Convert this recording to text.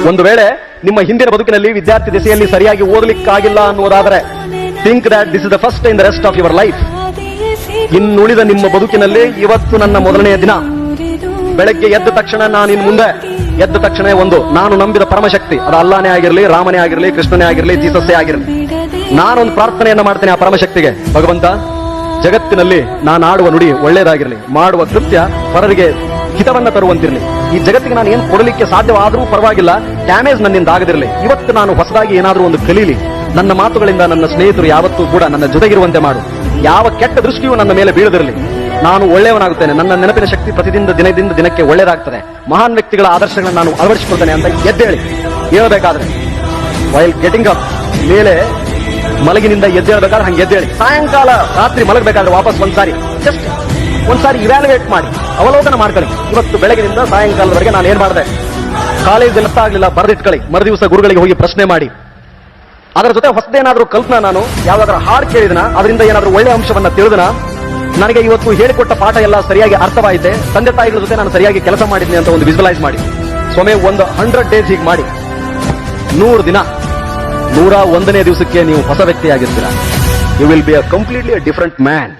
ಒಂದು ವೇಳೆ ನಿಮ್ಮ ಹಿಂದಿನ ಬದುಕಿನಲ್ಲಿ ವಿದ್ಯಾರ್ಥಿ ದಿಸೆಯಲ್ಲಿ ಸರಿಯಾಗಿ ಓದಲಿಕ್ಕಾಗಿಲ್ಲ ಅನ್ನುವುದಾದರೆ think that this is the first in the rest of your life. ಇನ್ನುಳಿದ ನಿಮ್ಮ ಬದುಕಿನಲ್ಲಿ ಇವತ್ತು ನನ್ನ ಮೊದಲನೆಯ ದಿನ. ಬೆಳಗ್ಗೆ ಎದ್ದ ತಕ್ಷಣ ನಾನು ಇನ್ನು ಮುಂದೆ ಎದ್ದ ತಕ್ಷಣ ನಾನು ನಂಬಿದ ಪರಮಶಕ್ತಿ, ಅದು ಅಲ್ಲಾನೇ ಆಗಿರಲಿ, ರಾಮನೇ ಆಗಿರಲಿ, ಕೃಷ್ಣನೇ ಆಗಿರಲಿ, ಜೀಸಸ್ಸೇ ಆಗಿರಲಿ, ನಾನೊಂದು ಪ್ರಾರ್ಥನೆಯನ್ನ ಮಾಡ್ತೇನೆ ಆ ಪರಮಶಕ್ತಿಗೆ. ಭಗವಂತ, ಜಗತ್ತಿನಲ್ಲಿ ನಾನು ಆಡುವ ನುಡಿ ಒಳ್ಳೆಯದಾಗಿರಲಿ, ಮಾಡುವ ಕೃತ್ಯ ಪರರಿಗೆ ಹಿತವನ್ನ ತರುವಂತಿರಲಿ. ಈ ಜಗತ್ತಿಗೆ ನಾನು ಏನು ಕೊಡಲಿಕ್ಕೆ ಸಾಧ್ಯವಾದರೂ ಪರವಾಗಿಲ್ಲ, ಡ್ಯಾಮೇಜ್ ನನ್ನಿಂದ ಆಗದಿರಲಿ. ಇವತ್ತು ನಾನು ಹೊಸದಾಗಿ ಏನಾದರೂ ಒಂದು ಕಲೀಲಿ. ನನ್ನ ಮಾತುಗಳಿಂದ ನನ್ನ ಸ್ನೇಹಿತರು ಯಾವತ್ತೂ ಕೂಡ ನನ್ನ ಜೊತೆಗಿರುವಂತೆ ಮಾಡು. ಯಾವ ಕೆಟ್ಟ ದೃಷ್ಟಿಯೂ ನನ್ನ ಮೇಲೆ ಬೀಳದಿರಲಿ. ನಾನು ಒಳ್ಳೆಯವನಾಗುತ್ತೇನೆ. ನನ್ನ ನೆನಪಿನ ಶಕ್ತಿ ಪ್ರತಿದಿನ ದಿನದಿಂದ ದಿನಕ್ಕೆ ಒಳ್ಳೆಯದಾಗ್ತದೆ. ಮಹಾನ್ ವ್ಯಕ್ತಿಗಳ ಆದರ್ಶಗಳನ್ನು ನಾನು ಅಳವಡಿಸಿಕೊಳ್ತೇನೆ ಅಂತ ಎದ್ದೇಳಿ. ಹೇಳಬೇಕಾದ್ರೆ ವೈಲ್ ಗೆಟಿಂಗ್ ಅಪ್, ಮೇಲೆ ಮಲಗಿನಿಂದ ಎದ್ದೇಳಬೇಕಾದ್ರೆ ಹಂಗೆ ಎದ್ದೇಳಿ. ಸಾಯಂಕಾಲ ರಾತ್ರಿ ಮಲಗಬೇಕಾದ್ರೆ ವಾಪಸ್ ಒಂದ್ಸಾರಿ ಇವ್ಯಾಲ್ಯುವೇಟ್ ಮಾಡಿ, ಅವಲೋಕನ ಮಾಡ್ಕೊಳ್ಳಿ. ಇವತ್ತು ಬೆಳಗಿನಿಂದ ಸಾಯಂಕಾಲದವರೆಗೆ ನಾನು ಏನ್ ಮಾಡಿದೆ, ಕಾಲೇಜಲ್ಲಿ ಅರ್ಥ ಆಗ್ಲಿಲ್ಲ ಬರೆದಿಟ್ಕೊಳ್ಳಿ. ಮರುದಿವಸ ಗುರುಗಳಿಗೆ ಹೋಗಿ ಪ್ರಶ್ನೆ ಮಾಡಿ. ಅದರ ಜೊತೆ ಹೊಸದೇನಾದ್ರೂ ಕಲ್ಪನಾ, ನಾನು ಯಾವ್ದಾದ್ರೂ ಹಾಡು ಕೇಳಿದನ, ಅದರಿಂದ ಏನಾದ್ರೂ ಒಳ್ಳೆ ಅಂಶವನ್ನ ತಿಳಿದನ, ನನಗೆ ಇವತ್ತು ಹೇಳಿಕೊಟ್ಟ ಪಾಠ ಎಲ್ಲ ಸರಿಯಾಗಿ ಅರ್ಥವಾಯಿತೆ, ತಂದೆ ತಾಯಿಗಳ ಜೊತೆ ನಾನು ಸರಿಯಾಗಿ ಕೆಲಸ ಮಾಡಿದ್ನಿ ಅಂತ ಒಂದು ವಿಜುವಲೈಸ್ ಮಾಡಿ. ಸೊಮೆ ಒಂದು 100 ಡೇಸ್ ಹೀಗೆ ಮಾಡಿ, 100 ದಿನ, 101ನೇ ದಿವಸಕ್ಕೆ ನೀವು ಹೊಸ ವ್ಯಕ್ತಿಯಾಗಿರ್ತೀರಾ. You will be a completely a different man.